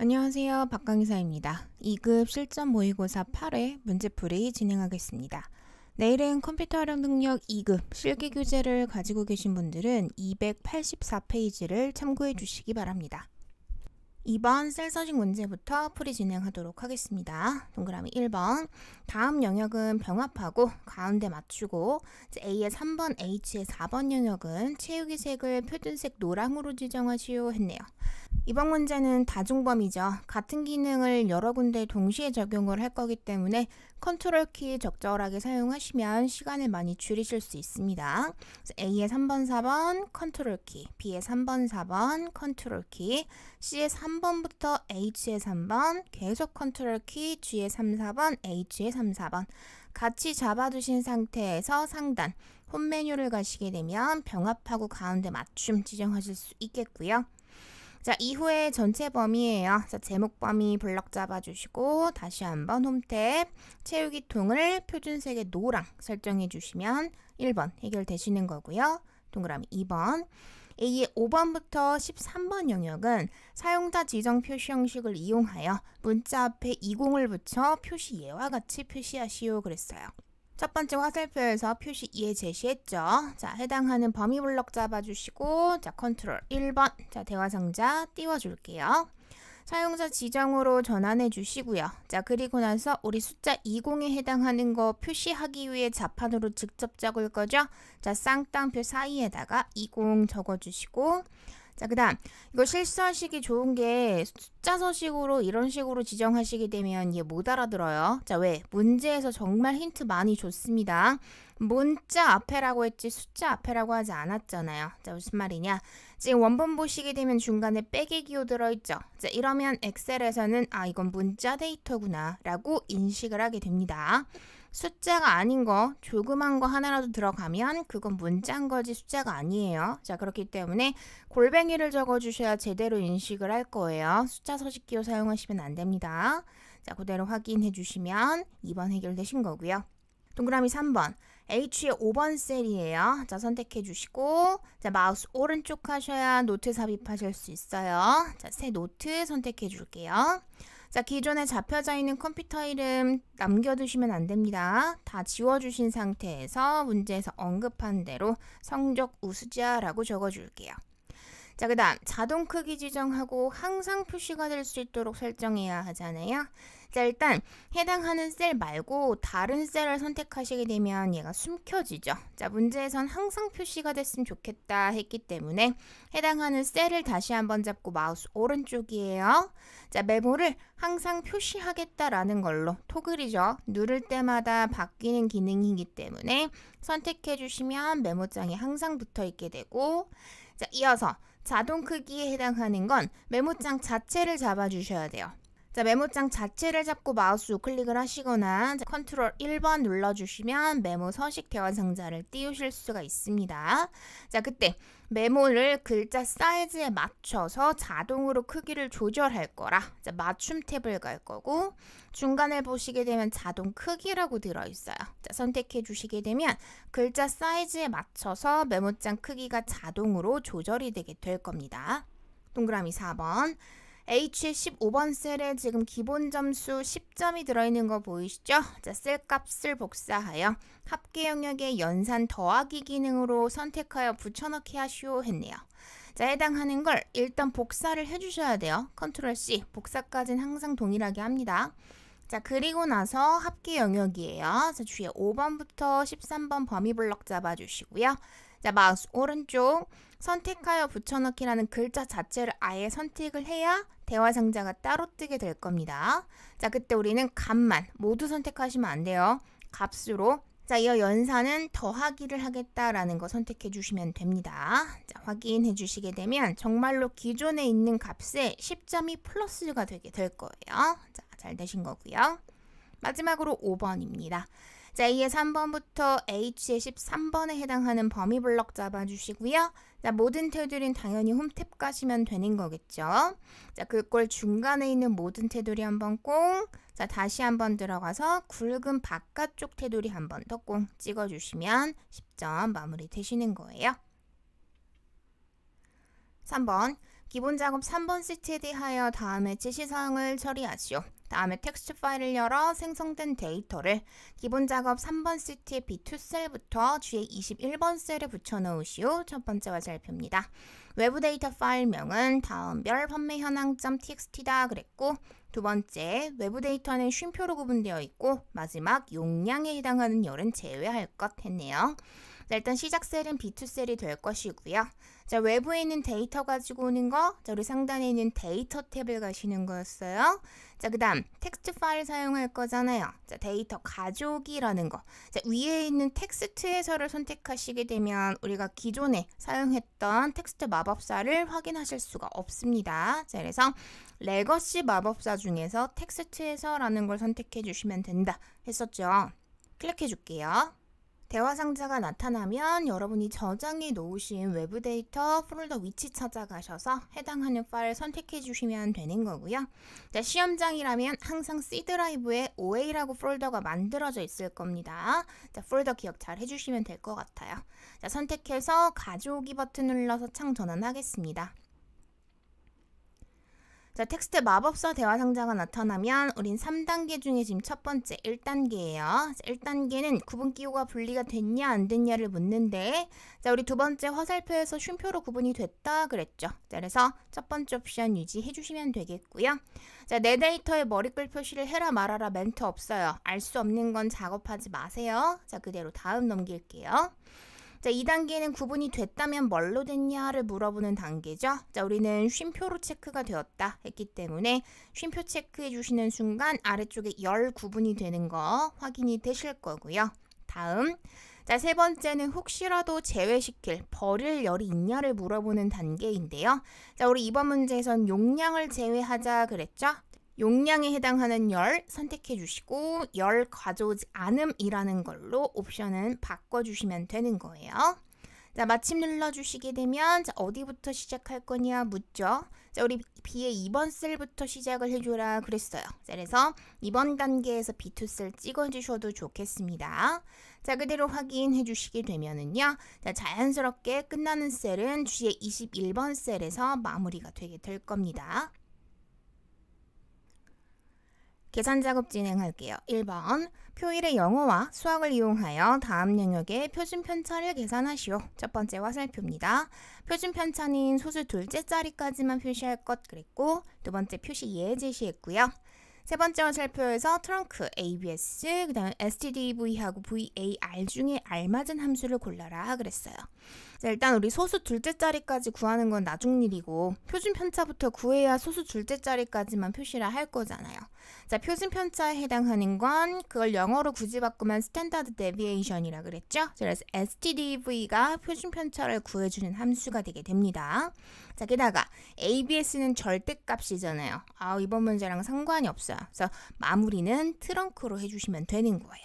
안녕하세요. 박강의사입니다. 2급 실전 모의고사 8회 문제풀이 진행하겠습니다. 내일은 컴퓨터 활용 능력 2급 실기 교재를 가지고 계신 분들은 284페이지를 참고해 주시기 바랍니다. 2번 셀서식 문제부터 풀이 진행하도록 하겠습니다. 동그라미 1번 다음 영역은 병합하고 가운데 맞추고 A의 3번, H의 4번 영역은 채우기 색을 표준색 노랑으로 지정하시오 했네요. 이번 문제는 다중범위죠. 같은 기능을 여러 군데 동시에 적용을 할 거기 때문에 컨트롤 키 적절하게 사용하시면 시간을 많이 줄이실 수 있습니다. A의 3번, 4번 컨트롤 키, B의 3번, 4번 컨트롤 키, C의 3번부터 H의 3번 계속 컨트롤 키, G의 3, 4번, H의 3, 4번 같이 잡아두신 상태에서 상단 홈 메뉴를 가시게 되면 병합하고 가운데 맞춤 지정하실 수 있겠고요. 자, 이후에 전체 범위예요. 자, 제목 범위 블럭 잡아주시고 다시 한번 홈탭 채우기 통을 표준색의 노랑 설정해 주시면 1번 해결되시는 거고요. 동그라미 2번 A의 5번부터 13번 영역은 사용자 지정 표시 형식을 이용하여 문자 앞에 20을 붙여 표시 예와 같이 표시하시오 그랬어요. 첫 번째 화살표에서 표시 2에 제시했죠. 자, 해당하는 범위 블럭 잡아주시고 자, 컨트롤 1번 자, 대화상자 띄워줄게요. 사용자 지정으로 전환해 주시고요. 자, 그리고 나서 우리 숫자 20에 해당하는 거 표시하기 위해 자판으로 직접 적을 거죠. 자, 쌍따옴표 사이에다가 20 적어주시고 자, 그 다음 이거 실수하시기 좋은 게 숫자 서식으로 이런 식으로 지정하시게 되면 얘 못 알아들어요. 자, 왜? 문제에서 정말 힌트 많이 줬습니다. 문자 앞에라고 했지 숫자 앞에라고 하지 않았잖아요. 자, 무슨 말이냐? 지금 원본 보시게 되면 중간에 빼기 기호 들어있죠. 자, 이러면 엑셀에서는 아, 이건 문자 데이터구나 라고 인식을 하게 됩니다. 숫자가 아닌 거, 조그만 거 하나라도 들어가면 그건 문자인 거지 숫자가 아니에요. 자, 그렇기 때문에 골뱅이를 적어주셔야 제대로 인식을 할 거예요. 숫자 서식 기호 사용하시면 안 됩니다. 자, 그대로 확인해 주시면 2번 해결되신 거고요. 동그라미 3번 H의 5번 셀이에요. 자, 선택해 주시고 자, 마우스 오른쪽 하셔야 노트 삽입하실 수 있어요. 자, 새 노트 선택해 줄게요. 자, 기존에 잡혀져 있는 컴퓨터 이름 남겨두시면 안 됩니다. 다 지워주신 상태에서 문제에서 언급한 대로 성적 우수자라고 적어줄게요. 자, 그 다음 자동 크기 지정하고 항상 표시가 될 수 있도록 설정해야 하잖아요. 자, 일단 해당하는 셀 말고 다른 셀을 선택하시게 되면 얘가 숨겨지죠. 자, 문제에선 항상 표시가 됐으면 좋겠다 했기 때문에 해당하는 셀을 다시 한번 잡고 마우스 오른쪽이에요. 자, 메모를 항상 표시하겠다라는 걸로 토글이죠. 누를 때마다 바뀌는 기능이기 때문에 선택해 주시면 메모장에 항상 붙어 있게 되고 자, 이어서 자동 크기에 해당하는 건 메모장 자체를 잡아주셔야 돼요. 자, 메모장 자체를 잡고 마우스 우클릭을 하시거나 컨트롤 1번 눌러주시면 메모 서식 대화 상자를 띄우실 수가 있습니다. 자, 그때 메모를 글자 사이즈에 맞춰서 자동으로 크기를 조절할 거라 자, 맞춤 탭을 갈 거고 중간에 보시게 되면 자동 크기라고 들어있어요. 자, 선택해 주시게 되면 글자 사이즈에 맞춰서 메모장 크기가 자동으로 조절이 되게 될 겁니다. 동그라미 4번 H의 15번 셀에 지금 기본 점수 10점이 들어있는 거 보이시죠? 자, 셀 값을 복사하여 합계 영역의 연산 더하기 기능으로 선택하여 붙여넣기 하시오 했네요. 자, 해당하는 걸 일단 복사를 해주셔야 돼요. 컨트롤 C, 복사까지는 항상 동일하게 합니다. 자, 그리고 나서 합계 영역이에요. 자, 주위에 5번부터 13번 범위 블럭 잡아주시고요. 자, 마우스 오른쪽 선택하여 붙여넣기라는 글자 자체를 아예 선택을 해야 대화 상자가 따로 뜨게 될 겁니다. 자, 그때 우리는 값만 모두 선택하시면 안 돼요. 값으로 자, 이 연산은 더하기를 하겠다라는 거 선택해 주시면 됩니다. 자, 확인해 주시게 되면 정말로 기존에 있는 값에 10점이 플러스가 되게 될 거예요. 자, 잘 되신 거고요. 마지막으로 5번입니다. 자, A의 3번부터 H의 13번에 해당하는 범위 블럭 잡아주시고요. 자, 모든 테두리는 당연히 홈탭 가시면 되는 거겠죠. 자, 그걸 중간에 있는 모든 테두리 한번 꽁. 자, 다시 한번 들어가서 굵은 바깥쪽 테두리 한번 더 꽁 찍어주시면 10점 마무리 되시는 거예요. 3번 기본 작업 3번 시트에 대하여 다음의 지시사항을 처리하시오. 다음에 텍스트 파일을 열어 생성된 데이터를 기본 작업 3번 시트의 B2 셀부터 G의 21번 셀에 붙여넣으시오. 첫 번째 화살표입니다. 외부 데이터 파일명은 다음별 판매 현황.txt다 그랬고, 두 번째, 외부 데이터는 쉼표로 구분되어 있고 마지막 용량에 해당하는 열은 제외할 것 했네요. 자, 일단 시작 셀은 B2 셀이 될 것이고요. 자, 외부에 있는 데이터 가지고 오는 거, 자, 우리 상단에 있는 데이터 탭을 가시는 거였어요. 자, 그 다음 텍스트 파일 사용할 거잖아요. 자, 데이터 가져오기라는 거. 자, 위에 있는 텍스트 해설을 선택하시게 되면 우리가 기존에 사용했던 텍스트 마법사를 확인하실 수가 없습니다. 자, 그래서 레거시 마법사 중에서 텍스트 해설라는 걸 선택해 주시면 된다 했었죠. 클릭해 줄게요. 대화 상자가 나타나면 여러분이 저장해 놓으신 외부 데이터 폴더 위치 찾아가셔서 해당하는 파일 선택해 주시면 되는 거고요. 자, 시험장이라면 항상 C 드라이브에 OA라고 폴더가 만들어져 있을 겁니다. 자, 폴더 기억 잘 해주시면 될 것 같아요. 자, 선택해서 가져오기 버튼을 눌러서 창 전환하겠습니다. 자, 텍스트 마법사 대화 상자가 나타나면 우린 3단계 중에 지금 첫 번째 1단계예요. 자, 1단계는 구분 기호가 분리가 됐냐 안 됐냐를 묻는데, 자, 우리 두 번째 화살표에서 쉼표로 구분이 됐다 그랬죠. 자, 그래서 첫 번째 옵션 유지해 주시면 되겠고요. 자, 내 데이터에 머리글 표시를 해라 말아라 멘트 없어요. 알 수 없는 건 작업하지 마세요. 자, 그대로 다음 넘길게요. 자, 2단계는 구분이 됐다면 뭘로 됐냐를 물어보는 단계죠. 자, 우리는 쉼표로 체크가 되었다 했기 때문에 쉼표 체크해 주시는 순간 아래쪽에 열 구분이 되는 거 확인이 되실 거고요. 다음, 자, 세 번째는 혹시라도 제외시킬, 버릴 열이 있냐를 물어보는 단계인데요. 자, 우리 이번 문제에선 용량을 제외하자 그랬죠. 용량에 해당하는 열 선택해 주시고 열 가져오지 않음이라는 걸로 옵션은 바꿔주시면 되는 거예요. 자, 마침 눌러주시게 되면 자, 어디부터 시작할 거냐 묻죠. 자, 우리 B의 2번 셀부터 시작을 해줘라 그랬어요. 자, 그래서 이번 단계에서 B2 셀 찍어주셔도 좋겠습니다. 자, 그대로 확인해 주시게 되면은요. 자, 자연스럽게 끝나는 셀은 G의 21번 셀에서 마무리가 되게 될 겁니다. 계산 작업 진행할게요. 1번, 표일의 영어와 수학을 이용하여 다음 영역의 표준 편차를 계산하시오. 첫 번째 화살표입니다. 표준 편차는 소수 둘째 자리까지만 표시할 것 그랬고, 두 번째 표시 예 제시했고요. 세 번째 화살표에서 트렁크, ABS, 그 다음에 STDV하고 VAR 중에 알맞은 함수를 골라라 그랬어요. 자, 일단 우리 소수 둘째 자리까지 구하는 건 나중 일이고 표준 편차부터 구해야 소수 둘째 자리까지만 표시를 할 거잖아요. 자, 표준 편차에 해당하는 건 그걸 영어로 굳이 바꾸면 스탠다드 데비에이션이라 그랬죠. 그래서 STDV가 표준 편차를 구해주는 함수가 되게 됩니다. 자, 게다가 ABS는 절대값이잖아요. 이번 문제랑 상관이 없어요. 그래서 마무리는 트렁크로 해주시면 되는 거예요.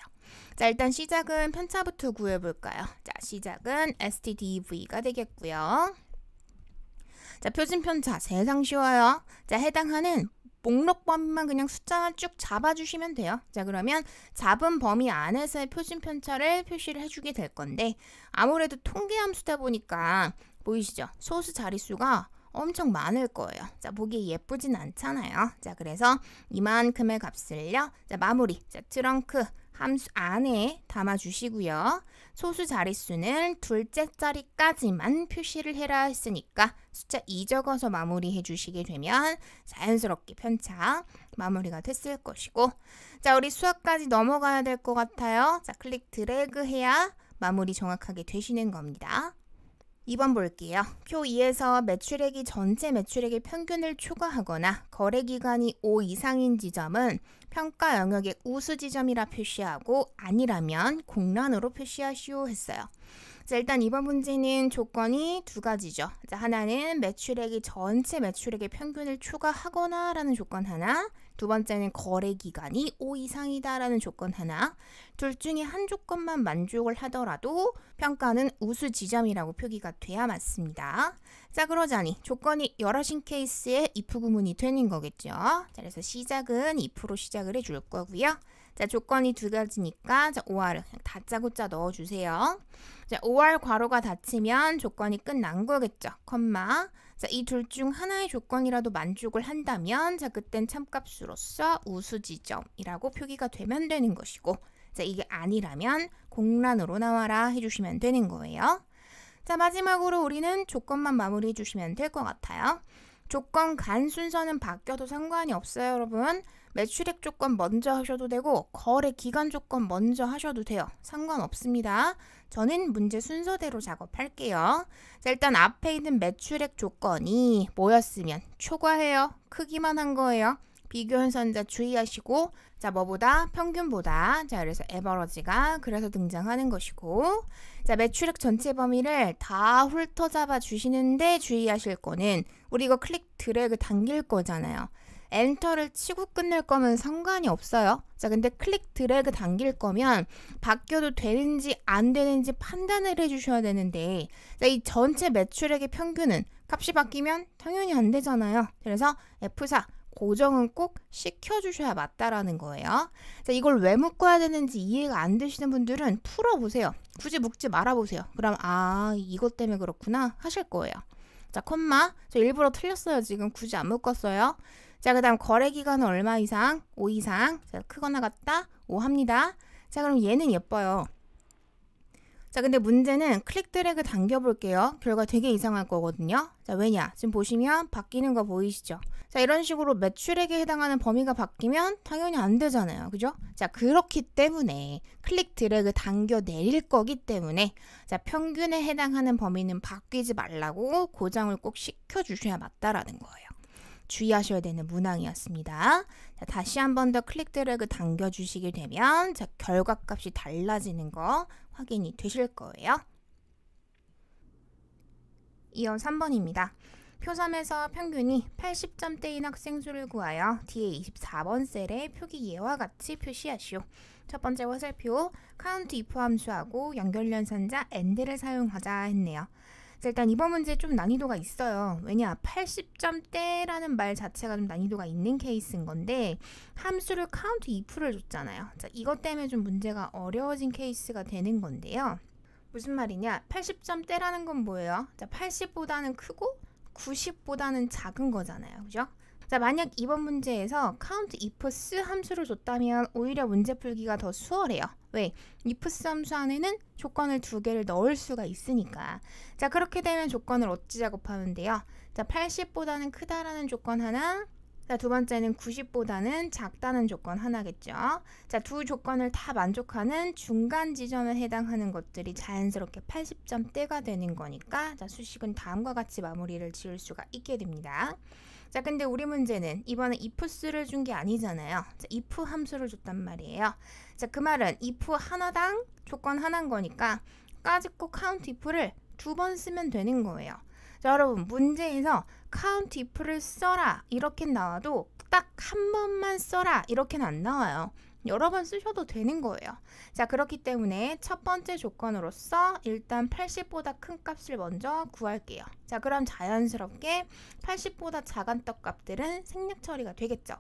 자, 일단 시작은 편차부터 구해볼까요? 자, 시작은 STDV가 되겠고요. 자, 표준 편차 세상 쉬워요. 자, 해당하는 목록 범위만 그냥 숫자만 쭉 잡아주시면 돼요. 자, 그러면 잡은 범위 안에서의 표준 편차를 표시를 해주게 될 건데, 아무래도 통계 함수다 보니까 보이시죠? 소수 자릿수가 엄청 많을 거예요. 자, 보기 예쁘진 않잖아요. 자, 그래서 이만큼의 값을요. 자, 마무리. 자, 트렁크 함수 안에 담아주시고요. 소수 자릿수는 둘째 자리까지만 표시를 해라 했으니까 숫자 2 적어서 마무리해 주시게 되면 자연스럽게 편차 마무리가 됐을 것이고, 자, 우리 수학까지 넘어가야 될 것 같아요. 자, 클릭 드래그 해야 마무리 정확하게 되시는 겁니다. 2번 볼게요. 표 2에서 매출액이 전체 매출액의 평균을 초과하거나 거래기간이 5 이상인 지점은 평가 영역의 우수 지점이라 표시하고 아니라면 공란으로 표시하시오 했어요. 자, 일단 이번 문제는 조건이 두 가지죠. 자, 하나는 매출액이 전체 매출액의 평균을 초과하거나 라는 조건 하나, 두 번째는 거래 기간이 5 이상이다 라는 조건 하나. 둘 중에 한 조건만 만족을 하더라도 평가는 우수 지점이라고 표기가 돼야 맞습니다. 자, 그러자니 조건이 여럿인 케이스에 if 구문이 되는 거겠죠. 자, 그래서 시작은 if로 시작을 해줄 거고요. 자, 조건이 두 가지니까 자, OR을 그냥 다짜고짜 넣어주세요. 자, OR 괄호가 닫히면 조건이 끝난 거겠죠. 컴마. 자, 이 둘 중 하나의 조건이라도 만족을 한다면 자, 그땐 참값으로서 우수지점이라고 표기가 되면 되는 것이고 자, 이게 아니라면 공란으로 나와라 해주시면 되는 거예요. 자, 마지막으로 우리는 조건만 마무리해 주시면 될 것 같아요. 조건 간 순서는 바뀌어도 상관이 없어요, 여러분. 매출액 조건 먼저 하셔도 되고 거래 기간 조건 먼저 하셔도 돼요. 상관없습니다. 저는 문제 순서대로 작업할게요. 자, 일단 앞에 있는 매출액 조건이 뭐였으면 초과해요. 크기만 한 거예요. 비교 현선자 주의하시고 자, 뭐보다? 평균보다. 자, 그래서 에버러지가 그래서 등장하는 것이고 자, 매출액 전체 범위를 다 훑어잡아 주시는데 주의하실 거는 우리 이거 클릭 드래그 당길 거잖아요. 엔터를 치고 끝낼 거면 상관이 없어요. 자, 근데 클릭 드래그 당길 거면 바뀌어도 되는지 안 되는지 판단을 해주셔야 되는데 자, 이 전체 매출액의 평균은 값이 바뀌면 당연히 안 되잖아요. 그래서 F4 고정은 꼭 시켜주셔야 맞다라는 거예요. 자, 이걸 왜 묶어야 되는지 이해가 안 되시는 분들은 풀어보세요. 굳이 묶지 말아보세요. 그럼 아, 이것 때문에 그렇구나 하실 거예요. 자, 콤마. 저 일부러 틀렸어요. 지금 굳이 안 묶었어요. 자, 그 다음 거래 기간은 얼마 이상? 5 이상. 자, 크거나 같다? 5 합니다. 자, 그럼 얘는 예뻐요. 자, 근데 문제는 클릭 드래그 당겨볼게요. 결과 되게 이상할 거거든요. 자, 왜냐? 지금 보시면 바뀌는 거 보이시죠? 자, 이런 식으로 매출액에 해당하는 범위가 바뀌면 당연히 안 되잖아요. 그죠? 자, 그렇기 때문에 클릭 드래그 당겨 내릴 거기 때문에 자, 평균에 해당하는 범위는 바뀌지 말라고 고정을 꼭 시켜주셔야 맞다라는 거예요. 주의하셔야 되는 문항이었습니다. 자, 다시 한 번 더 클릭 드래그 당겨주시게 되면 자, 결과값이 달라지는 거 확인이 되실 거예요. 이어 3번입니다. 표 3에서 평균이 80점대인 학생 수를 구하여 뒤에 24번 셀에 표기 예와 같이 표시하시오. 첫 번째 화살표 count if 함수하고 연결연산자 and를 사용하자 했네요. 자, 일단 이번 문제 좀 난이도가 있어요. 왜냐? 80점대라는 말 자체가 좀 난이도가 있는 케이스인 건데 함수를 count if를 줬잖아요. 자, 이것 때문에 좀 문제가 어려워진 케이스가 되는 건데요. 무슨 말이냐? 80점대라는 건 뭐예요? 자, 80보다는 크고 90보다는 작은 거잖아요. 그죠? 자, 만약 이번 문제에서 count ifs 함수를 줬다면 오히려 문제 풀기가 더 수월해요. 왜? ifs 함수 안에는 조건을 두 개를 넣을 수가 있으니까. 자, 그렇게 되면 조건을 어찌 작업하면 돼요? 자, 80보다는 크다라는 조건 하나. 자, 두 번째는 90보다는 작다는 조건 하나겠죠. 자, 두 조건을 다 만족하는 중간 지점에 해당하는 것들이 자연스럽게 80점대가 되는 거니까 자, 수식은 다음과 같이 마무리를 지을 수가 있게 됩니다. 자, 근데 우리 문제는 이번에 ifs를 준 게 아니잖아요. 자, if 함수를 줬단 말이에요. 자, 그 말은 if 하나당 조건 하나인 거니까 까짓거 count if를 두 번 쓰면 되는 거예요. 자, 여러분 문제에서 count if를 써라 이렇게 나와도 딱 한 번만 써라 이렇게는 안 나와요. 여러 번 쓰셔도 되는 거예요. 자, 그렇기 때문에 첫 번째 조건으로서 일단 80보다 큰 값을 먼저 구할게요. 자, 그럼 자연스럽게 80보다 작은 떡 값들은 생략 처리가 되겠죠.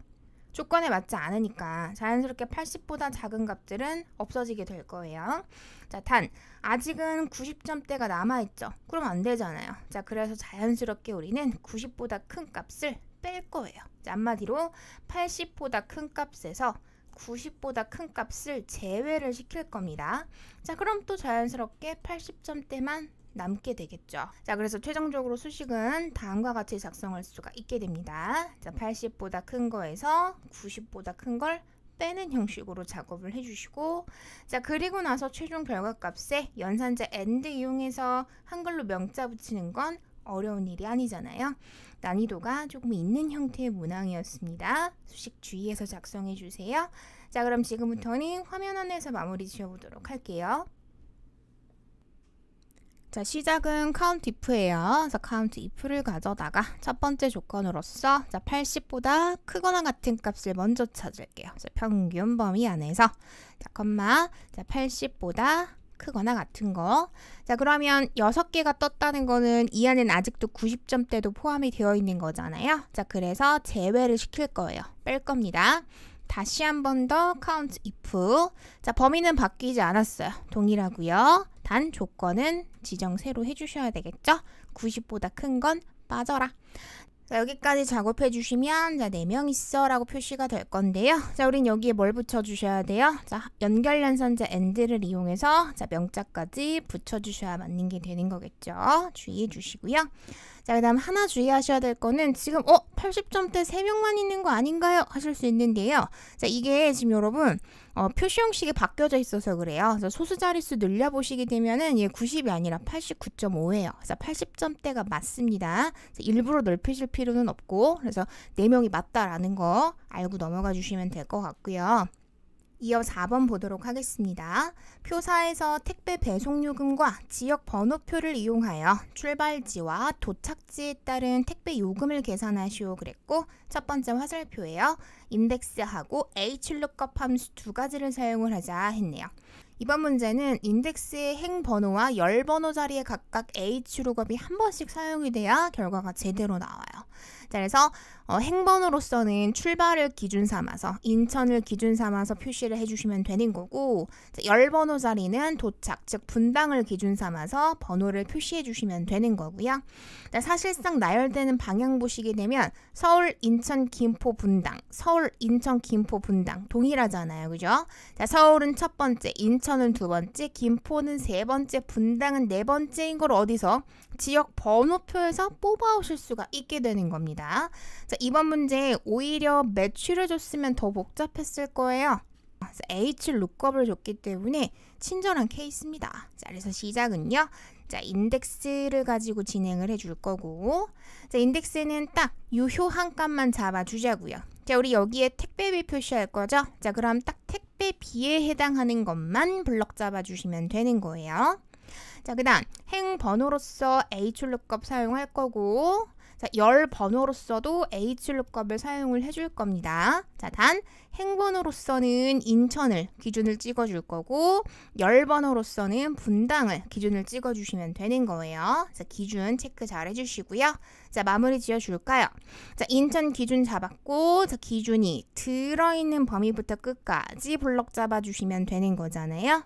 조건에 맞지 않으니까 자연스럽게 80보다 작은 값들은 없어지게 될 거예요. 자, 단 아직은 90점대가 남아있죠. 그럼 안 되잖아요. 자, 그래서 자연스럽게 우리는 90보다 큰 값을 뺄 거예요. 자, 한마디로 80보다 큰 값에서 90보다 큰 값을 제외를 시킬 겁니다. 자, 그럼 또 자연스럽게 80점대만 남게 되겠죠. 자, 그래서 최종적으로 수식은 다음과 같이 작성할 수가 있게 됩니다. 자, 80보다 큰 거에서 90보다 큰 걸 빼는 형식으로 작업을 해주시고 자, 그리고 나서 최종 결과값에 연산자 and 이용해서 한글로 명자 붙이는 건 어려운 일이 아니잖아요. 난이도가 조금 있는 형태의 문항이었습니다. 수식 주의해서 작성해 주세요. 자, 그럼 지금부터는 화면 안에서 마무리 지어보도록 할게요. 자, 시작은 count if예요. 그래서 count if를 가져다가 첫 번째 조건으로서 자, 80보다 크거나 같은 값을 먼저 찾을게요. 그래서 평균 범위 안에서 자, 컴마 자, 80보다 크거나 같은 거. 자, 그러면 6개가 떴다는 거는 이 안에는 아직도 90점대도 포함이 되어 있는 거잖아요. 자, 그래서 제외를 시킬 거예요. 뺄 겁니다. 다시 한 번 더 count if. 자, 범위는 바뀌지 않았어요. 동일하고요. 단 조건은 지정 새로 해주셔야 되겠죠? 90보다 큰 건 빠져라. 자, 여기까지 작업해 주시면 자, 4명 있어 라고 표시가 될 건데요. 자, 우린 여기에 뭘 붙여주셔야 돼요? 자, 연결연산자 and를 이용해서 자, 명자까지 붙여주셔야 맞는 게 되는 거겠죠. 주의해 주시고요. 자, 그 다음 하나 주의하셔야 될 거는 지금 80점대 3명만 있는 거 아닌가요? 하실 수 있는데요. 자, 이게 지금 여러분 표시 형식이 바뀌어져 있어서 그래요. 그래서 소수 자릿수 늘려보시게 되면은 얘 90이 아니라 89.5예요. 그래서 80점대가 맞습니다. 일부러 넓히실 필요는 없고 그래서 4명이 맞다라는 거 알고 넘어가 주시면 될 것 같고요. 이어 4번 보도록 하겠습니다. 표사에서 택배 배송 요금과 지역 번호표를 이용하여 출발지와 도착지에 따른 택배 요금을 계산하시오 그랬고 첫 번째 화살표예요. 인덱스하고 HLOOKUP 함수 두 가지를 사용을 하자 했네요. 이번 문제는 인덱스의 행번호와 열번호 자리에 각각 HLOOKUP이 한 번씩 사용이 돼야 결과가 제대로 나와요. 자, 그래서 행번호로서는 출발을 기준 삼아서 인천을 기준 삼아서 표시를 해주시면 되는 거고 자, 열번호 자리는 도착, 즉 분당을 기준 삼아서 번호를 표시해 주시면 되는 거고요. 자, 사실상 나열되는 방향 보시게 되면 서울, 인천, 김포, 분당, 서울, 인천, 김포, 분당 동일하잖아요. 그죠? 자, 서울은 첫 번째, 인천은 두 번째, 김포는 세 번째, 분당은 네 번째인 걸 어디서? 지역 번호표에서 뽑아오실 수가 있게 되는 겁니다. 자, 이번 문제 오히려 매출을 줬으면 더 복잡했을 거예요. 그래서 HLOOKUP을 줬기 때문에 친절한 케이스입니다. 자, 그래서 시작은요. 자, 인덱스를 가지고 진행을 해줄 거고 자, 인덱스는 딱 유효한 값만 잡아주자고요. 자, 우리 여기에 택배비 표시할 거죠? 자, 그럼 딱 택배비에 해당하는 것만 블럭 잡아주시면 되는 거예요. 자, 그 다음 행번호로서 HLOOKUP 사용할 거고 자, 열 번호로서도 HLOOKUP을 사용을 해줄 겁니다. 자, 단 행번호로서는 인천을 기준을 찍어줄 거고 열 번호로서는 분당을 기준을 찍어주시면 되는 거예요. 자, 기준 체크 잘 해주시고요. 자, 마무리 지어줄까요? 자, 인천 기준 잡았고 자, 기준이 들어있는 범위부터 끝까지 블럭 잡아주시면 되는 거잖아요.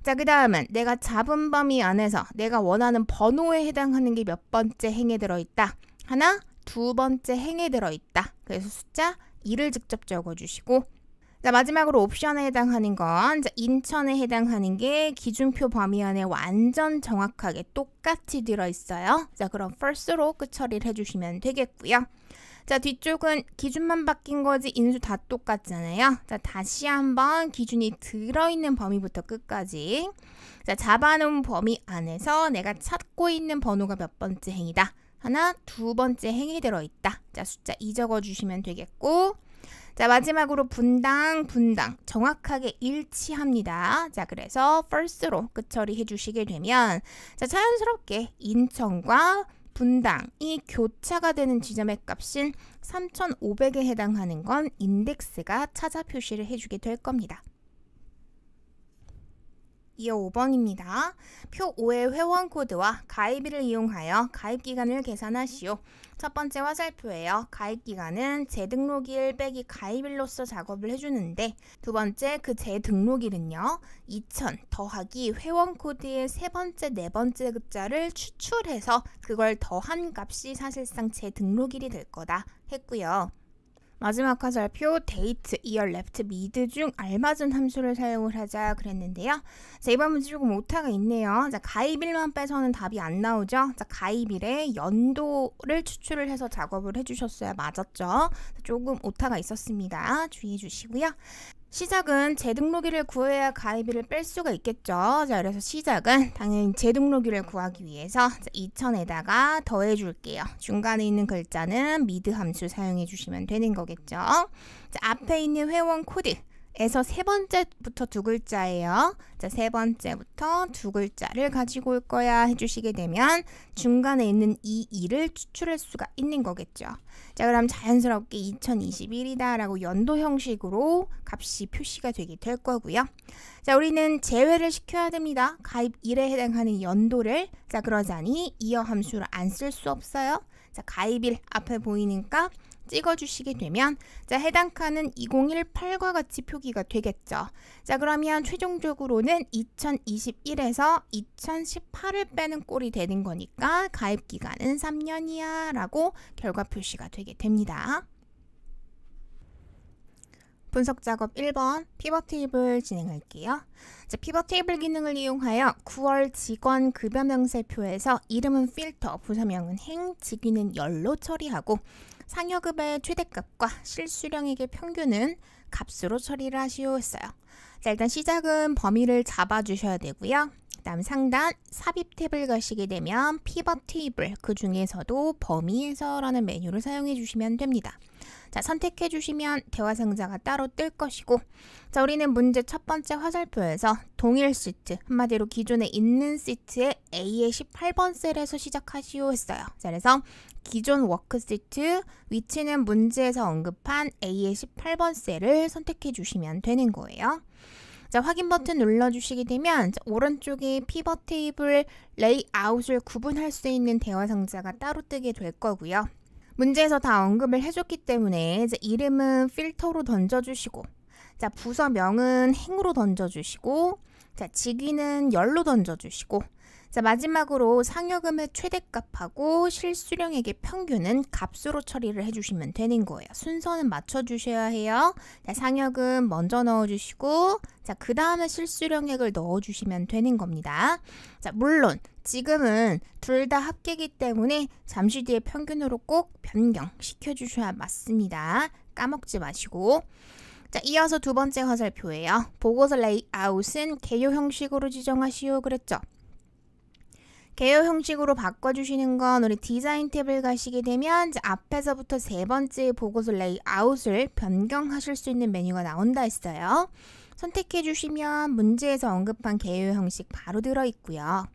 자, 그 다음은 내가 잡은 범위 안에서 내가 원하는 번호에 해당하는 게 몇 번째 행에 들어있다. 하나, 두 번째 행에 들어있다. 그래서 숫자 2를 직접 적어주시고 자, 마지막으로 옵션에 해당하는 건 자, 인천에 해당하는 게 기준표 범위 안에 완전 정확하게 똑같이 들어있어요. 자, 그럼 first로 끝 처리를 해주시면 되겠고요. 자, 뒤쪽은 기준만 바뀐 거지 인수 다 똑같잖아요. 자, 다시 한번 기준이 들어있는 범위부터 끝까지 자, 잡아놓은 범위 안에서 내가 찾고 있는 번호가 몇 번째 행이다. 하나, 두 번째 행이 들어있다. 자, 숫자 2 적어주시면 되겠고 자, 마지막으로 분당 정확하게 일치합니다. 자, 그래서 first로 끝 처리해 주시게 되면 자, 자연스럽게 인천과 분당이 교차가 되는 지점의 값인 3,500에 해당하는 건 인덱스가 찾아 표시를 해주게 될 겁니다. 이어 5번입니다. 표 5의 회원 코드와 가입일을 이용하여 가입 기간을 계산하시오. 첫 번째 화살표예요. 가입 기간은 재등록일 빼기 가입일로서 작업을 해주는데 두 번째 그 재등록일은요. 2000 더하기 회원 코드의 세 번째, 네 번째 글자를 추출해서 그걸 더한 값이 사실상 재등록일이 될 거다 했고요. 마지막 화살표 데이트, 이어, 레프트, 미드 중 알맞은 함수를 사용을 하자 그랬는데요. 자, 이번 문제 조금 오타가 있네요. 자, 가입일만 빼서는 답이 안 나오죠. 자, 가입일에 연도를 추출을 해서 작업을 해주셨어야 맞았죠. 조금 오타가 있었습니다. 주의해 주시고요. 시작은 재등록일을 구해야 가입일을 뺄 수가 있겠죠. 자, 그래서 시작은 당연히 재등록일을 구하기 위해서 2000에다가 더해줄게요. 중간에 있는 글자는 미드 함수 사용해 주시면 되는 거겠죠. 자, 앞에 있는 회원 코드에서 세 번째부터 두 글자예요. 자, 세 번째부터 두 글자를 가지고 올 거야 해주시게 되면 중간에 있는 이 2를 추출할 수가 있는 거겠죠. 자, 그럼 자연스럽게 2021이다 라고 연도 형식으로 값이 표시가 되게 될 거고요. 자, 우리는 제외를 시켜야 됩니다. 가입일에 해당하는 연도를. 자, 그러자니 이어 함수를 안 쓸 수 없어요. 자, 가입일 앞에 보이는 값 찍어주시게 되면 자, 해당 칸은 2018과 같이 표기가 되겠죠. 자, 그러면 최종적으로는 2021에서 2018을 빼는 꼴이 되는 거니까 가입 기간은 3년이야 라고 결과 표시가 되게 됩니다. 분석 작업 1번 피벗 테이블 진행할게요. 자, 피벗 테이블 기능을 이용하여 9월 직원 급여 명세표에서 이름은 필터, 부서명은 행, 직위는 열로 처리하고 상여급의 최대값과 실수령액의 평균은 값으로 처리를 하시오 했어요. 자, 일단 시작은 범위를 잡아주셔야 되고요. 그 다음 상단 삽입 탭을 가시게 되면 피벗 테이블, 그 중에서도 범위에서라는 메뉴를 사용해 주시면 됩니다. 자, 선택해 주시면 대화 상자가 따로 뜰 것이고, 자, 우리는 문제 첫 번째 화살표에서 동일 시트, 한마디로 기존에 있는 시트의 A의 18번 셀에서 시작하시오 했어요. 자, 그래서 기존 워크 시트, 위치는 문제에서 언급한 A의 18번 셀을 선택해 주시면 되는 거예요. 자, 확인 버튼 눌러주시게 되면 자, 오른쪽에 피벗 테이블 레이아웃을 구분할 수 있는 대화 상자가 따로 뜨게 될 거고요. 문제에서 다 언급을 해줬기 때문에 자, 이름은 필터로 던져주시고, 자, 부서명은 행으로 던져주시고, 자, 직위는 열로 던져주시고, 자, 마지막으로 상여금의 최대값하고 실수령액의 평균은 값으로 처리를 해주시면 되는 거예요. 순서는 맞춰주셔야 해요. 자, 상여금 먼저 넣어주시고, 자, 그 다음에 실수령액을 넣어주시면 되는 겁니다. 자, 물론 지금은 둘 다 합계이기 때문에 잠시 뒤에 평균으로 꼭 변경시켜주셔야 맞습니다. 까먹지 마시고. 자, 이어서 두 번째 화살표예요. 보고서 레이아웃은 개요 형식으로 지정하시오 그랬죠. 개요 형식으로 바꿔주시는 건 우리 디자인 탭을 가시게 되면 앞에서부터 세 번째 보고서 레이아웃을 변경하실 수 있는 메뉴가 나온다 했어요. 선택해 주시면 문제에서 언급한 개요 형식 바로 들어있고요.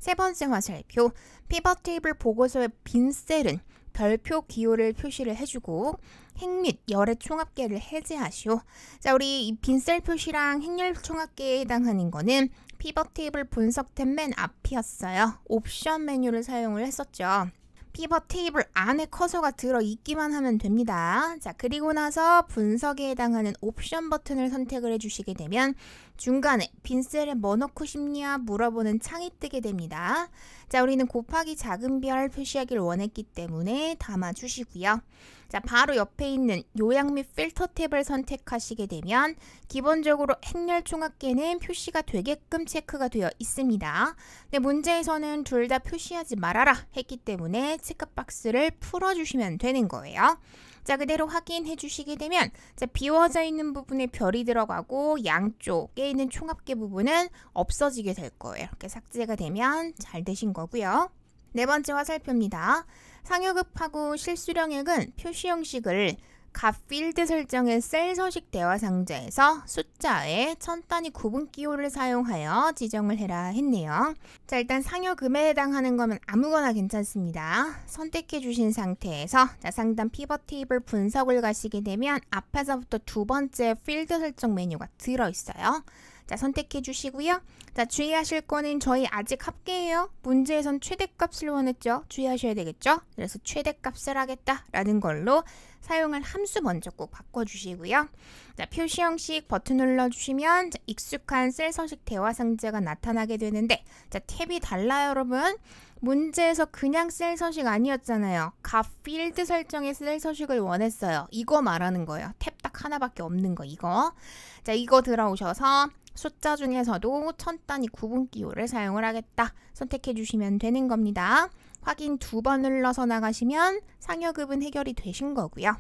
세 번째 화살표, 피벗 테이블 보고서의 빈 셀은 별표 기호를 표시를 해주고 행 및 열의 총합계를 해제하시오. 자, 우리 이 빈 셀 표시랑 행열 총합계에 해당하는 거는 피벗 테이블 분석 탭 맨 앞이었어요. 옵션 메뉴를 사용을 했었죠. 피벗 테이블 안에 커서가 들어있기만 하면 됩니다. 자, 그리고 나서 분석에 해당하는 옵션 버튼을 선택을 해주시게 되면 중간에 빈셀에 뭐 넣고 싶냐 물어보는 창이 뜨게 됩니다. 자, 우리는 곱하기 작은 별 표시하기를 원했기 때문에 담아주시고요. 자, 바로 옆에 있는 요약 및 필터 탭을 선택하시게 되면 기본적으로 행렬 총합계는 표시가 되게끔 체크가 되어 있습니다. 근데 문제에서는 둘 다 표시하지 말아라 했기 때문에 체크박스를 풀어주시면 되는 거예요. 자, 그대로 확인해 주시게 되면 자, 비워져 있는 부분에 별이 들어가고 양쪽에 있는 총합계 부분은 없어지게 될 거예요. 이렇게 삭제가 되면 잘 되신 거고요. 네 번째 화살표입니다. 상여급하고 실수령액은 표시 형식을 값 필드 설정의 셀 서식 대화 상자에서 숫자에 천 단위 구분 기호를 사용하여 지정을 해라 했네요. 자, 일단 상여금에 해당하는 거면 아무거나 괜찮습니다. 선택해 주신 상태에서 자, 상단 피벗 테이블 분석을 가시게 되면 앞에서부터 두 번째 필드 설정 메뉴가 들어있어요. 자, 선택해 주시고요. 자, 주의하실 거는 저희 아직 합계예요. 문제에선 최대값을 원했죠. 주의하셔야 되겠죠. 그래서 최대값을 하겠다라는 걸로 사용할 함수 먼저 꼭 바꿔주시고요. 자, 표시 형식 버튼 눌러주시면 자, 익숙한 셀 서식 대화 상자가 나타나게 되는데 자, 탭이 달라요, 여러분. 문제에서 그냥 셀 서식 아니었잖아요. 값 필드 설정의 셀 서식을 원했어요. 이거 말하는 거예요. 탭 딱 하나밖에 없는 거 이거. 자, 이거 들어오셔서 숫자 중에서도 천 단위 구분 기호를 사용을 하겠다. 선택해 주시면 되는 겁니다. 확인 두 번 눌러서 나가시면 상여급은 해결이 되신 거고요.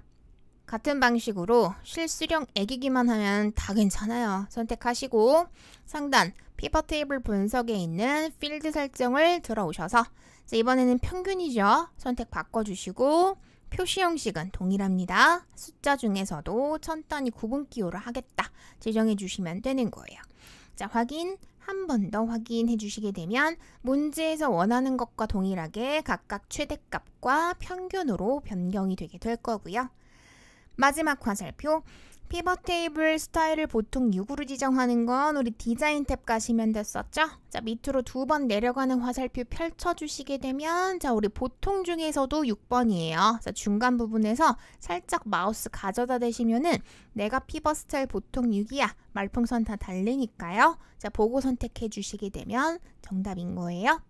같은 방식으로 실수령 애기기만 하면 다 괜찮아요. 선택하시고 상단 피벗 테이블 분석에 있는 필드 설정을 들어오셔서 자, 이번에는 평균이죠. 선택 바꿔주시고 표시 형식은 동일합니다. 숫자 중에서도 천 단위 구분 기호를 하겠다. 지정해 주시면 되는 거예요. 자, 확인 한 번 더 확인해 주시게 되면 문제에서 원하는 것과 동일하게 각각 최대값과 평균으로 변경이 되게 될 거고요. 마지막 화살표 피벗 테이블 스타일을 보통 6으로 지정하는 건 우리 디자인 탭 가시면 됐었죠? 자, 밑으로 2번 내려가는 화살표 펼쳐주시게 되면 자, 우리 보통 중에서도 6번이에요. 자, 중간 부분에서 살짝 마우스 가져다 대시면은 내가 피벗 스타일 보통 6이야. 말풍선 다 달리니까요. 자, 보고 선택해 주시게 되면 정답인 거예요.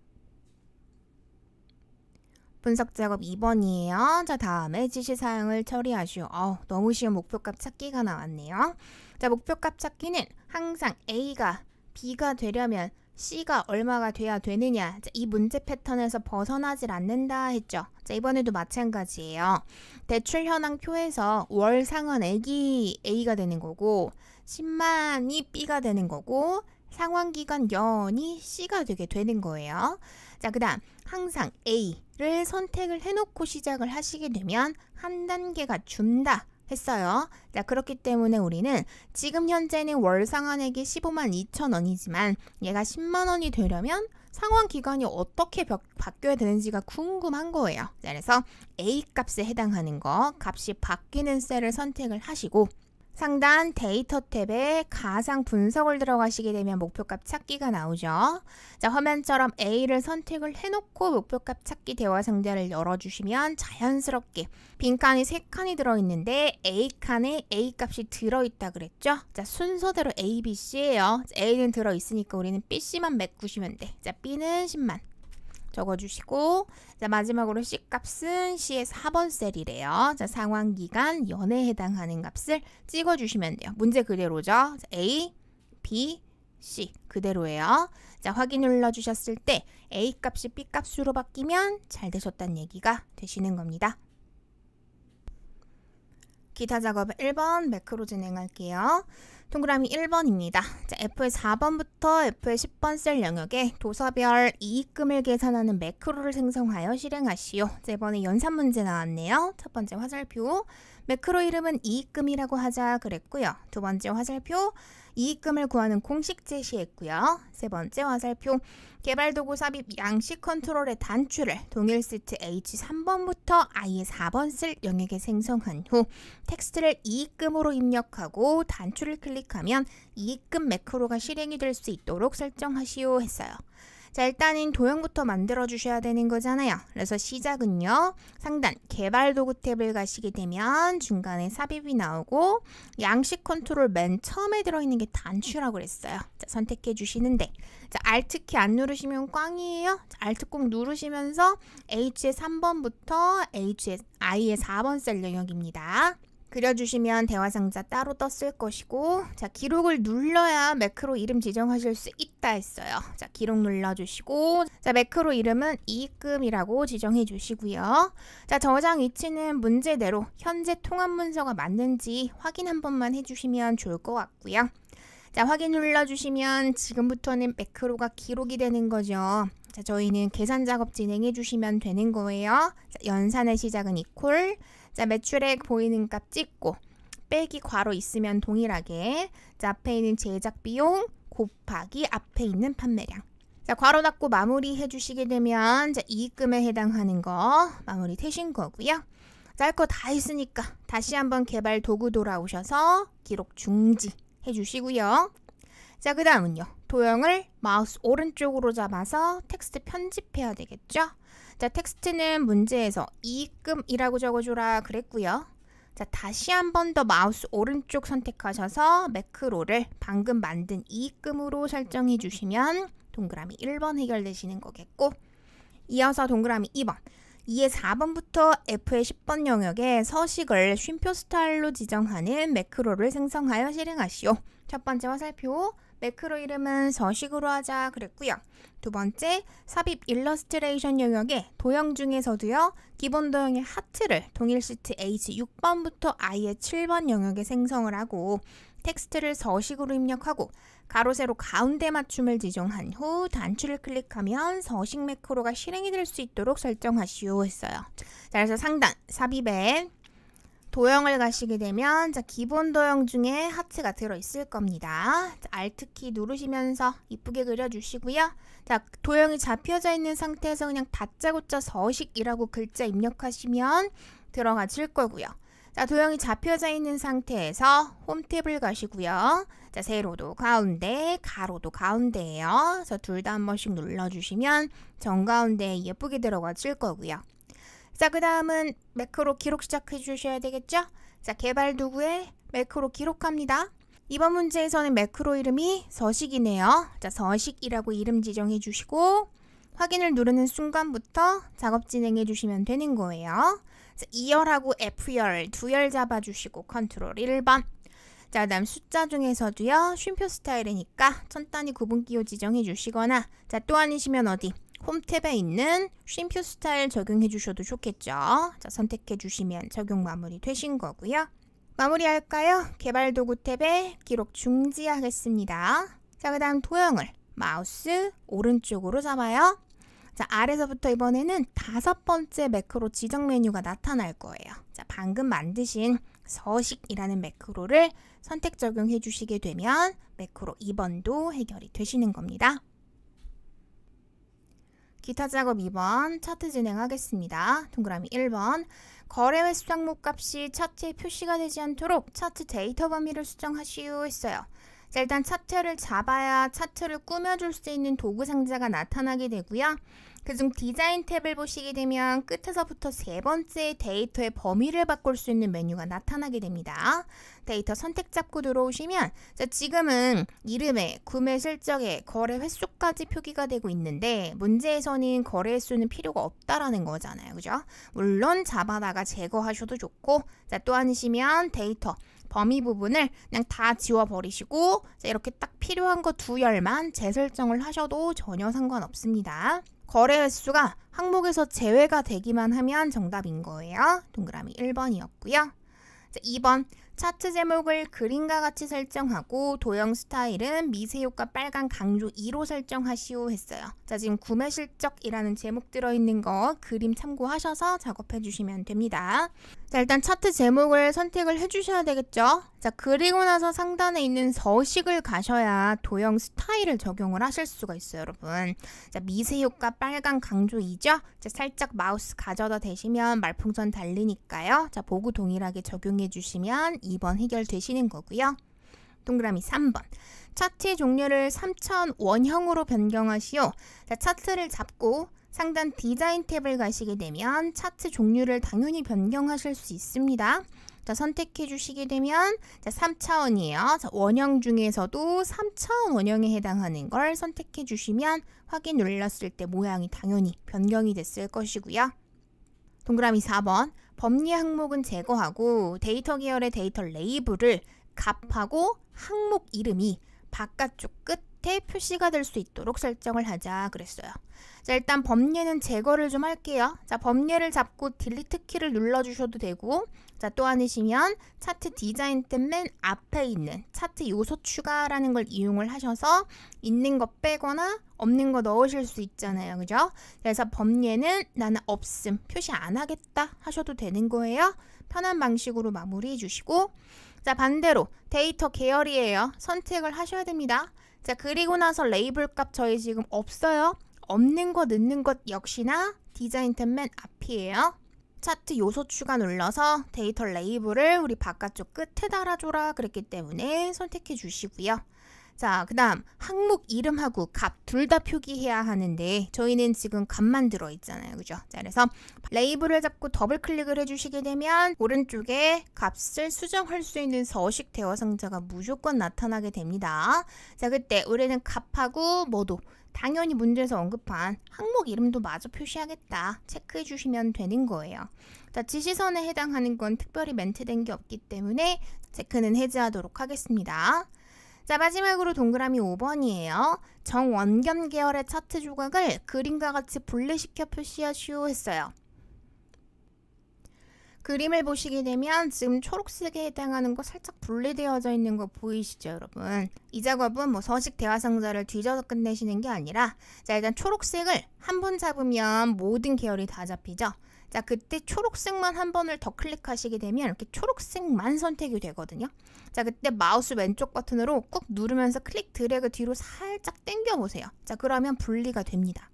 분석 작업 2번이에요. 자, 다음에 지시 사항을 처리하시오. 너무 쉬운 목표값 찾기가 나왔네요. 자, 목표값 찾기는 항상 A가 B가 되려면 C가 얼마가 돼야 되느냐. 자, 이 문제 패턴에서 벗어나질 않는다 했죠. 자, 이번에도 마찬가지예요. 대출 현황표에서 월 상환액이 A가 되는 거고 10만이 B가 되는 거고 상환기간 연이 C가 되게 되는 거예요. 자, 그 다음 항상 A를 선택을 해놓고 시작을 하시게 되면 한 단계가 준다 했어요. 자, 그렇기 때문에 우리는 지금 현재는 월 상환액이 15만 2천 원이지만 얘가 10만 원이 되려면 상환 기간이 어떻게 바뀌어야 되는지가 궁금한 거예요. 자, 그래서 A 값에 해당하는 거 값이 바뀌는 셀을 선택을 하시고 상단 데이터 탭에 가상 분석을 들어가시게 되면 목표값 찾기가 나오죠. 자, 화면처럼 A를 선택을 해놓고 목표값 찾기 대화 상자를 열어주시면 자연스럽게 빈칸이 3칸이 들어있는데 A칸에 A 값이 들어있다 그랬죠. 자, 순서대로 A, B, C예요. 자, A는 들어있으니까 우리는 B, C만 메꾸시면 돼. 자, B는 10만. 적어주시고 자, 마지막으로 C 값은 C의 4번 셀이래요. 자, 상환기간 연에 해당하는 값을 찍어주시면 돼요. 문제 그대로죠. 자, A, B, C 그대로예요. 자, 확인 눌러주셨을 때 A 값이 B 값으로 바뀌면 잘 되셨다는 얘기가 되시는 겁니다. 기타 작업 1번 매크로 진행할게요. 동그라미 1번입니다. 자, F의 4번부터 F의 10번 셀 영역에 도서별 이익금을 계산하는 매크로를 생성하여 실행하시오. 자, 이번에 연산 문제 나왔네요. 첫 번째 화살표 매크로 이름은 이익금이라고 하자 그랬고요. 두 번째 화살표 이익금을 구하는 공식 제시했고요. 세 번째 화살표 개발도구 삽입 양식 컨트롤의 단추를 동일 시트 H3번부터 I의 4번 셀 영역에 생성한 후 텍스트를 이익금으로 입력하고 단추를 클릭하면 이익금 매크로가 실행이 될 수 있도록 설정하시오 했어요. 자, 일단은 도형부터 만들어 주셔야 되는 거잖아요. 그래서 시작은요. 상단 개발도구 탭을 가시게 되면 중간에 삽입이 나오고 양식 컨트롤 맨 처음에 들어있는 게 단추라고 그랬어요. 자, 선택해 주시는데 자, Alt키 안 누르시면 꽝이에요. 자, Alt 꼭 누르시면서 H의 3번부터 I의 4번 셀 영역입니다. 그려주시면 대화상자 따로 떴을 것이고 자, 기록을 눌러야 매크로 이름 지정하실 수 있다 했어요. 자, 기록 눌러주시고 자, 매크로 이름은 이익금이라고 지정해 주시고요. 자, 저장 위치는 문제대로 현재 통합 문서가 맞는지 확인 한 번만 해주시면 좋을 것 같고요. 자, 확인 눌러주시면 지금부터는 매크로가 기록이 되는 거죠. 자, 저희는 계산 작업 진행해 주시면 되는 거예요. 자, 연산의 시작은 이퀄 자, 매출액 보이는 값 찍고 빼기 괄호 있으면 동일하게 자, 앞에 있는 제작 비용 곱하기 앞에 있는 판매량 자, 괄호 닫고 마무리 해주시게 되면 자, 이익금에 해당하는 거 마무리 되신 거고요. 자, 할 거 다 했으니까 다시 한번 개발 도구 돌아오셔서 기록 중지 해주시고요. 자, 그 다음은요. 도형을 마우스 오른쪽으로 잡아서 텍스트 편집해야 되겠죠? 자, 텍스트는 문제에서 이익금이라고 적어줘라 그랬고요. 자, 다시 한 번 더 마우스 오른쪽 선택하셔서 매크로를 방금 만든 이익금으로 설정해 주시면 동그라미 1번 해결되시는 거겠고 이어서 동그라미 2번 2의 4번부터 F의 10번 영역에 서식을 쉼표 스타일로 지정하는 매크로를 생성하여 실행하시오. 첫 번째 화살표 매크로 이름은 서식으로 하자 그랬고요. 두 번째 삽입 일러스트레이션 영역에 도형 중에서도요. 기본 도형의 하트를 동일 시트 H6번부터 I의 7번 영역에 생성을 하고 텍스트를 서식으로 입력하고 가로 세로 가운데 맞춤을 지정한 후 단추를 클릭하면 서식 매크로가 실행이 될 수 있도록 설정하시오 했어요. 자, 그래서 상단 삽입에 도형을 가시게 되면 자, 기본 도형 중에 하트가 들어있을 겁니다. 자, Alt키 누르시면서 이쁘게 그려주시고요. 자, 도형이 잡혀져 있는 상태에서 그냥 다짜고짜 서식이라고 글자 입력하시면 들어가질 거고요. 자, 도형이 잡혀져 있는 상태에서 홈 탭을 가시고요. 자, 세로도 가운데, 가로도 가운데예요. 그래서 둘 다 한 번씩 눌러주시면 정가운데에 예쁘게 들어가질 거고요. 자, 그 다음은 매크로 기록 시작해 주셔야 되겠죠? 자, 개발 도구에 매크로 기록합니다. 이번 문제에서는 매크로 이름이 서식이네요. 자, 서식이라고 이름 지정해 주시고 확인을 누르는 순간부터 작업 진행해 주시면 되는 거예요. 자, 2열하고 F열, 2열 잡아주시고 컨트롤 1번. 자, 그 다음 숫자 중에서도요. 쉼표 스타일이니까 천 단위 구분기호 지정해 주시거나 자, 또 아니시면 어디? 홈 탭에 있는 쉼표 스타일 적용해 주셔도 좋겠죠. 자, 선택해 주시면 적용 마무리 되신 거고요. 마무리할까요? 개발 도구 탭에 기록 중지하겠습니다. 자, 그 다음 도형을 마우스 오른쪽으로 잡아요. 자, 아래서부터 이번에는 5번째 매크로 지정 메뉴가 나타날 거예요. 자, 방금 만드신 서식이라는 매크로를 선택 적용해 주시게 되면 매크로 2번도 해결이 되시는 겁니다. 기타 작업 2번 차트 진행하겠습니다. 동그라미 1번 거래 횟수 항목 값이 차트에 표시가 되지 않도록 차트 데이터 범위를 수정하시오 했어요. 자, 일단 차트를 잡아야 차트를 꾸며줄 수 있는 도구 상자가 나타나게 되고요. 그중 디자인 탭을 보시게 되면 끝에서부터 세 번째 데이터의 범위를 바꿀 수 있는 메뉴가 나타나게 됩니다. 데이터 선택 잡고 들어오시면 자, 지금은 이름에 구매 실적에 거래 횟수까지 표기가 되고 있는데 문제에서는 거래 횟수는 필요가 없다라는 거잖아요. 그죠? 물론 잡아다가 제거하셔도 좋고 자, 또 아니시면 데이터 범위 부분을 그냥 다 지워버리시고 자, 이렇게 딱 필요한 거 2열만 재설정을 하셔도 전혀 상관없습니다. 거래 횟수가 항목에서 제외가 되기만 하면 정답인 거예요. 동그라미 1번이었고요. 자, 2번 차트 제목을 그림과 같이 설정하고 도형 스타일은 미세효과 빨간 강조 2로 설정하시오 했어요. 자, 지금 구매 실적이라는 제목 들어있는 거 그림 참고하셔서 작업해 주시면 됩니다. 자, 일단 차트 제목을 선택을 해주셔야 되겠죠. 자, 그리고 나서 상단에 있는 서식을 가셔야 도형 스타일을 적용을 하실 수가 있어요, 여러분. 자, 미세효과 빨간 강조 2죠. 자, 살짝 마우스 가져다 대시면 말풍선 달리니까요. 자, 보고 동일하게 적용해 주시면 2번 해결되시는 거고요. 동그라미 3번. 차트의 종류를 3차원 원형으로 변경하시오. 자, 차트를 잡고 상단 디자인 탭을 가시게 되면 차트 종류를 당연히 변경하실 수 있습니다. 자, 선택해 주시게 되면 자, 3차원이에요. 자, 원형 중에서도 3차원 원형에 해당하는 걸 선택해 주시면 확인 눌렀을 때 모양이 당연히 변경이 됐을 것이고요. 동그라미 4번. 범위 항목은 제거하고 데이터 계열의 데이터 레이블을 값하고 항목 이름이 바깥쪽 끝에 표시가 될 수 있도록 설정을 하자 그랬어요. 자, 일단 범례는 제거를 좀 할게요. 자, 범례를 잡고 딜리트 키를 눌러주셔도 되고 자, 또 아니시면 차트 디자인 탭 맨 앞에 있는 차트 요소 추가라는 걸 이용을 하셔서 있는 거 빼거나 없는 거 넣으실 수 있잖아요. 그죠? 그래서 범례는 나는 없음 표시 안 하겠다 하셔도 되는 거예요. 편한 방식으로 마무리해 주시고 자, 반대로 데이터 계열이에요. 선택을 하셔야 됩니다. 자, 그리고 나서 레이블 값 저희 지금 없어요. 없는 것 넣는 것 역시나 디자인 탭 맨 앞이에요. 차트 요소 추가 눌러서 데이터 레이블을 우리 바깥쪽 끝에 달아줘라 그랬기 때문에 선택해 주시고요. 자, 그 다음 항목 이름하고 값 둘 다 표기해야 하는데 저희는 지금 값만 들어있잖아요. 그죠? 자, 그래서 레이블을 잡고 더블 클릭을 해주시게 되면 오른쪽에 값을 수정할 수 있는 서식 대화 상자가 무조건 나타나게 됩니다. 자, 그때 우리는 값하고 뭐도 당연히 문제에서 언급한 항목 이름도 마저 표시하겠다 체크해 주시면 되는 거예요. 자, 지시선에 해당하는 건 특별히 멘트된 게 없기 때문에 체크는 해제하도록 하겠습니다. 자, 마지막으로 동그라미 5번이에요. 정원견 계열의 차트 조각을 그림과 같이 분리시켜 표시하시오 했어요. 그림을 보시게 되면 지금 초록색에 해당하는 거 살짝 분리되어져 있는 거 보이시죠, 여러분? 이 작업은 뭐 서식 대화 상자를 뒤져서 끝내시는 게 아니라 자, 일단 초록색을 한 번 잡으면 모든 계열이 다 잡히죠. 자, 그때 초록색만 한 번을 더 클릭하시게 되면 이렇게 초록색만 선택이 되거든요. 자, 그때 마우스 왼쪽 버튼으로 꾹 누르면서 클릭 드래그 뒤로 살짝 당겨 보세요. 자, 그러면 분리가 됩니다.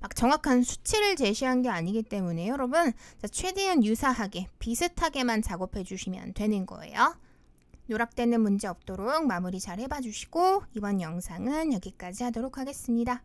막 정확한 수치를 제시한 게 아니기 때문에 여러분 자, 최대한 유사하게 비슷하게만 작업해 주시면 되는 거예요. 누락되는 문제 없도록 마무리 잘 해봐 주시고 이번 영상은 여기까지 하도록 하겠습니다.